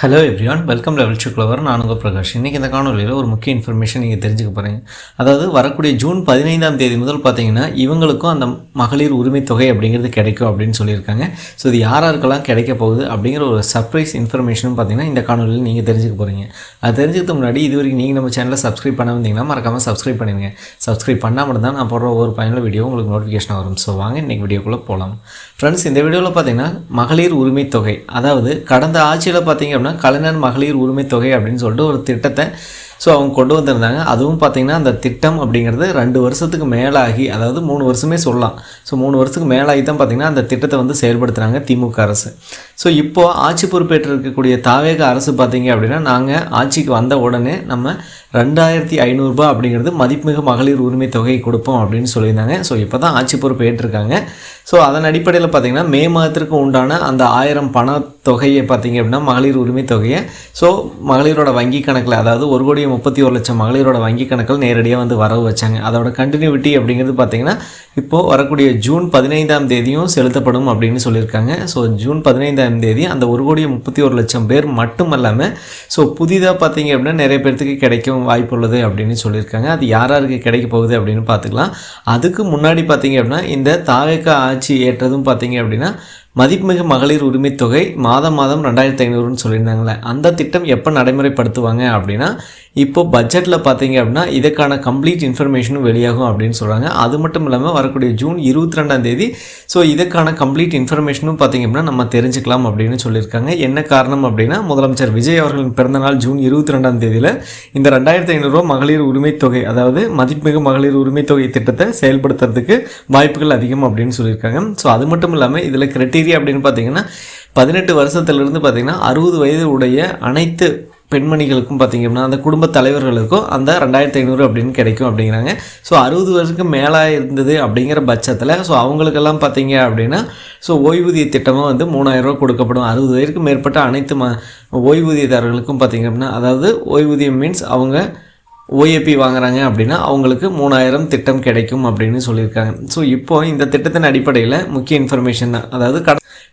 Hello everyone, welcome level clover. நான் உங்கள் பிரகாஷ். இன்றைக்கி இந்த காணொலியில் ஒரு முக்கிய இன்ஃபர்மேஷன் நீங்கள் தெரிஞ்சுக்க போகிறீங்க. அதாவது வரக்கூடிய ஜூன் 15ஆம் தேதி முதல் பார்த்தீங்கன்னா இவங்களுக்கும் அந்த மகளிர் உரிமை தொகை அப்படிங்கிறது கிடைக்கும் அப்படின்னு சொல்லியிருக்காங்க. ஸோ இது யாராருக்கெல்லாம் கிடைக்க போகுது அப்படிங்கிற ஒரு சர்ப்ரைஸ் இன்ஃபர்மேஷனும் பார்த்தீங்கன்னா இந்த காணொலியில் நீங்கள் தெரிஞ்சுக்க போகிறீங்க. அது தெரிஞ்சுக்கிறதுக்கு முன்னாடி இது வரைக்கும் நீங்கள் நம்ம சேனலை சப்ஸ்கிரைப் பண்ண வந்தீங்கன்னா மறக்காமல் சப்ஸ்கிரைப் பண்ணுவீங்க. சப்ஸ்கிரைப் பண்ணால் மட்டும் தான் நான் போடுற ஒவ்வொரு பயனுள்ள வீடியோ உங்களுக்கு நோட்டிஃபிகேஷன் வரும். ஸோ வாங்க இன்றைக்கி வீடியோக்குள்ளே போகலாம். ஃப்ரெண்ட்ஸ், இந்த வீடியோவில் பார்த்தீங்கன்னா மகளிர் உரிமை தொகை, அதாவது கடந்த ஆட்சியில் பார்த்தீங்க அப்படின்னா கலைஞர் மகளிர் உரிமை தொகை அப்படின்னு சொல்லிட்டு ஒரு திட்டத்தை அவங்க கொண்டு வந்திருந்தாங்க. அதுவும் பார்த்திங்கன்னா அந்த திட்டம் அப்படிங்கிறது 2 வருஷத்துக்கு மேலாகி, அதாவது 3 வருஷமே சொல்லலாம். 3 வருஷத்துக்கு மேலாகி தான் பார்த்திங்கன்னா அந்த திட்டத்தை செயல்படுத்துகிறாங்க திமுக அரசு. இப்போது ஆட்சி பொறுப்பேற்று இருக்கக்கூடிய தாவேக அரசு பார்த்திங்க அப்படின்னா நாங்கள் ஆட்சிக்கு வந்த உடனே நம்ம 2500 ரூபாய் அப்படிங்கிறது மதிப்புமிகு மகளிர் உரிமை தொகை கொடுப்போம் அப்படின்னு சொல்லியிருந்தாங்க. இப்போ தான் ஆட்சி பொறுப்பு ஏற்றிருக்காங்க. அதன் அடிப்படையில் பார்த்திங்கன்னா மே மாதத்திற்கு உண்டான அந்த 1000 பணத்தொகையை பார்த்திங்க அப்படின்னா மகளிர் உரிமை தொகையை மகளிரோட வங்கி கணக்கில், அதாவது 1,31,00,000 மகளிரோட வங்கி கணக்கில் நேரடியாக வரவு வச்சாங்க. அதோட கண்டினியூட்டி அப்படிங்கிறது பார்த்திங்கன்னா இப்போது வரக்கூடிய ஜூன் 15ஆம் தேதியும் செலுத்தப்படும் அப்படின்னு சொல்லியிருக்காங்க. ஜூன் 15ஆம் தேதி அந்த 1,31,00,000 பேர் மட்டுமல்லாமல் புதிதாக பார்த்திங்க அப்படின்னா நிறைய பேர்த்துக்கு கிடைக்கும் வாய்ப்பு உள்ளது அப்படின்னு சொல்லியிருக்காங்க. அது யாருக்கு கிடைக்க போகுது அப்படின்னு பார்த்துக்கலாம். அதுக்கு முன்னாடி பார்த்திங்க அப்படின்னா இந்த தாவேக ஆட்சி ஏற்றதும் பார்த்திங்க அப்படின்னா மதிப்புமிகு மகளிர் உரிமை தொகை மாதம் 2500ன்னு சொல்லியிருந்தாங்களே, அந்த திட்டம் எப்போ நடைமுறைப்படுத்துவாங்க அப்படின்னா இப்போது பட்ஜெட்டில் பார்த்தீங்க அப்படின்னா இதுக்கான கம்ப்ளீட் இன்ஃபர்மேஷனும் வெளியாகும் அப்படின்னு சொல்கிறாங்க. அது மட்டும் இல்லாமல் வரக்கூடிய ஜூன் 22ஆம் தேதி இதுக்கான கம்ப்ளீட் இன்ஃபர்மேஷனும் பார்த்திங்க அப்படின்னா நம்ம தெரிஞ்சுக்கலாம் அப்படின்னு சொல்லியிருக்காங்க. என்ன காரணம் அப்படின்னா முதலமைச்சர் விஜய் அவர்களின் பிறந்தநாள் ஜூன் 22ஆம் தேதியில் இந்த 2500 ரூபா மகளிர் உரிமை தொகை, அதாவது மதிப்புமிகு மகளிர் உரிமை தொகை திட்டத்தை செயல்படுத்துறதுக்கு வாய்ப்புகள் அதிகம் அப்படின்னு சொல்லியிருக்காங்க. அது மட்டும் இல்லாமல் இதில் கிரைட்டீரியா அப்படின்னு பார்த்தீங்கன்னா 18 வருஷத்துலேருந்து பார்த்திங்கன்னா 60 வயது உடைய அனைத்து பெண்மணிகளுக்கும் பார்த்திங்க அப்படின்னா அந்த குடும்ப தலைவர்களுக்கும் அந்த 2500 அப்படின்னு கிடைக்கும் அப்படிங்கிறாங்க. 60 வருஷத்துக்கு மேலே இருந்தது அப்படிங்கிற பட்சத்தில் அவங்களுக்கெல்லாம் பார்த்திங்க அப்படின்னா ஓய்வூதிய திட்டமாக 3000 ரூபா கொடுக்கப்படும். 60 வயதுக்கு மேற்பட்ட அனைத்து ஓய்வூதியதாரர்களுக்கும் பார்த்திங்க அப்படின்னா, அதாவது ஓய்வூதியம் மீன்ஸ் அவங்க ஓஏபி வாங்குறாங்க அப்படின்னா அவங்களுக்கு 3000 திட்டம் கிடைக்கும் அப்படின்னு சொல்லியிருக்காங்க. இப்போது இந்த திட்டத்தின் அடிப்படையில் முக்கிய இன்ஃபர்மேஷன் தான், அதாவது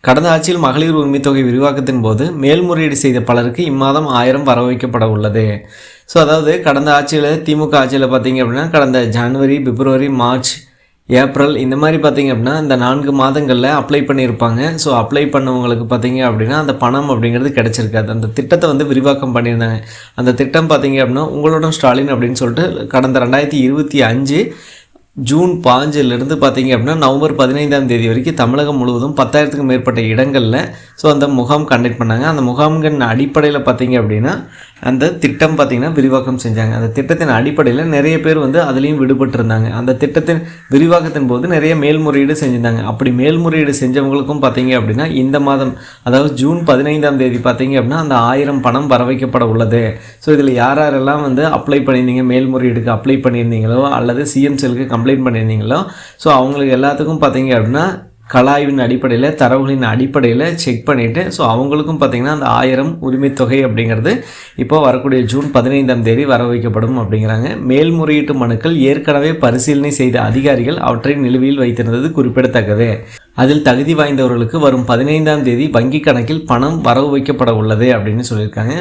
கடந்த ஆட்சியில் மகளிர் உரிமை தொகை விரிவாக்கத்தின் போது மேல்முறையீடு செய்த பலருக்கு இம்மாதம் 1000 வர வைக்கப்பட உள்ளது. அதாவது கடந்த ஆட்சியில் திமுக ஆட்சியில் பார்த்திங்க அப்படின்னா கடந்த ஜனவரி, பிப்ரவரி, மார்ச், ஏப்ரல் இந்த மாதிரி பார்த்திங்க அப்படின்னா இந்த 4 மாதங்களில் அப்ளை பண்ணியிருப்பாங்க. அப்ளை பண்ணவங்களுக்கு பார்த்திங்க அப்படின்னா அந்த பணம் அப்படிங்கிறது கிடச்சிருக்காது. அந்த திட்டத்தை விரிவாக்கம் பண்ணியிருந்தாங்க. அந்த திட்டம் பார்த்திங்க அப்படின்னா உங்களுடன் ஸ்டாலின் அப்படின்னு சொல்லிட்டு கடந்த 2025 ஜூன் 5லேருந்து பார்த்திங்க அப்படின்னா நவம்பர் 15ஆம் தேதி வரைக்கும் தமிழகம் முழுவதும் 10,000க்கும் மேற்பட்ட இடங்களில் அந்த முகாம் கண்டக்ட் பண்ணாங்க. அந்த முகாம்களின் அடிப்படையில் பார்த்திங்க அப்படின்னா அந்த திட்டம் பார்த்திங்கன்னா விரிவாக்கம் செஞ்சாங்க. அந்த திட்டத்தின் அடிப்படையில் நிறைய பேர் அதுலேயும் விடுபட்டிருந்தாங்க. அந்த திட்டத்தின் விரிவாக்கத்தின் போது நிறைய மேல்முறையீடு செஞ்சுருந்தாங்க. அப்படி மேல்முறையீடு செஞ்சவங்களுக்கும் பார்த்திங்க அப்படின்னா இந்த மாதம், அதாவது ஜூன் 15ஆம் தேதி பார்த்திங்க அப்படின்னா அந்த 1000 பணம் வர வைக்கப்பட உள்ளது. இதில் யாரெல்லாம் அப்ளை பண்ணியிருந்தீங்க, மேல்முறையீடுக்கு அப்ளை பண்ணியிருந்தீங்களோ அல்லது சிஎம் செல்லுக்கு கம்ப்ளைண்ட் பண்ணியிருந்தீங்களோ அவங்களுக்கு எல்லாத்துக்கும் பார்த்திங்க அப்படின்னா கலாய்வின் அடிப்படையில், தரவுகளின் அடிப்படையில் செக் பண்ணிவிட்டு அவங்களுக்கும் பார்த்திங்கன்னா அந்த 1000 உரிமை தொகை அப்படிங்கிறது இப்போ வரக்கூடிய ஜூன் 15ஆம் தேதி வர வைக்கப்படும் அப்படிங்கிறாங்க. மேல்முறையீட்டு மனுக்கள் ஏற்கனவே பரிசீலனை செய்த அதிகாரிகள் அவற்றை நிலுவையில் வைத்திருந்தது குறிப்பிடத்தக்கது. அதில் தகுதி வாய்ந்தவர்களுக்கு வரும் 15ஆம் தேதி வங்கி கணக்கில் பணம் வரவு வைக்கப்பட உள்ளது அப்படின்னு சொல்லியிருக்காங்க.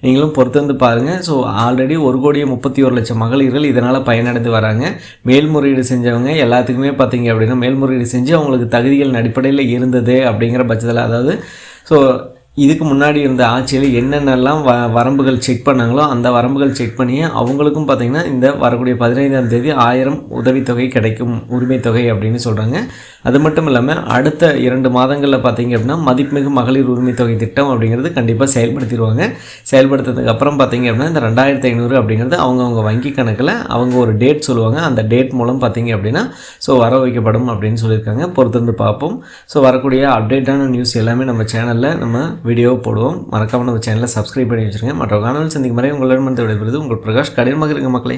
நீங்களும் பொறுத்து பாருங்கள். ஆல்ரெடி 1,31,00,000 மகளிர்கள் இதனால் பயனடைந்து வராங்க. மேல்முறையீடு செஞ்சவங்க எல்லாத்துக்குமே பார்த்திங்க அப்படின்னா மேல்முறையீடு செஞ்சு அவங்களுக்கு தகுதிகளின் அடிப்படையில் இருந்தது அப்படிங்கிற பட்சத்தில், அதாவது இதுக்கு முன்னாடி இருந்த ஆட்சியில் என்னென்னலாம் வரம்புகள் செக் பண்ணாங்களோ அந்த வரம்புகள் செக் பண்ணி அவங்களுக்கும் பார்த்திங்கன்னா இந்த வரக்கூடிய 15ஆம் தேதி 1000 உதவித்தொகை கிடைக்கும், உரிமை தொகை அப்படின்னு சொல்கிறாங்க. அது மட்டும் இல்லாமல் அடுத்த 2 மாதங்களில் பார்த்திங்க அப்படின்னா மதிப்புமிகு மகளிர் உரிமை தொகை திட்டம் அப்படிங்கிறது கண்டிப்பாக செயல்படுத்திடுவாங்க. செயல்படுத்துறதுக்கு அப்புறம் பார்த்திங்க அப்படின்னா இந்த 2500 அப்படிங்கிறது அவங்கவுங்க வங்கி கணக்கில் அவங்க ஒரு டேட் சொல்லுவாங்க. அந்த டேட் மூலம் பார்த்திங்க அப்படின்னா வர வைக்கப்படும் அப்படின்னு சொல்லியிருக்காங்க. பொறுத்திருந்து பார்ப்போம். வரக்கூடிய அப்டேட்டான நியூஸ் எல்லாமே நம்ம சேனலில் நம்ம வீடியோ போடுவோம். மறக்காமல் நம்ம சேனலை சப்ஸ்கிரைப் பண்ணி வச்சுருங்க. மற்ற காணொலி சந்திக்கும் வரை உங்களிடம் விடைபெறுவது உங்கள் பிரகாஷ். கடினமாக இருங்க மக்களே.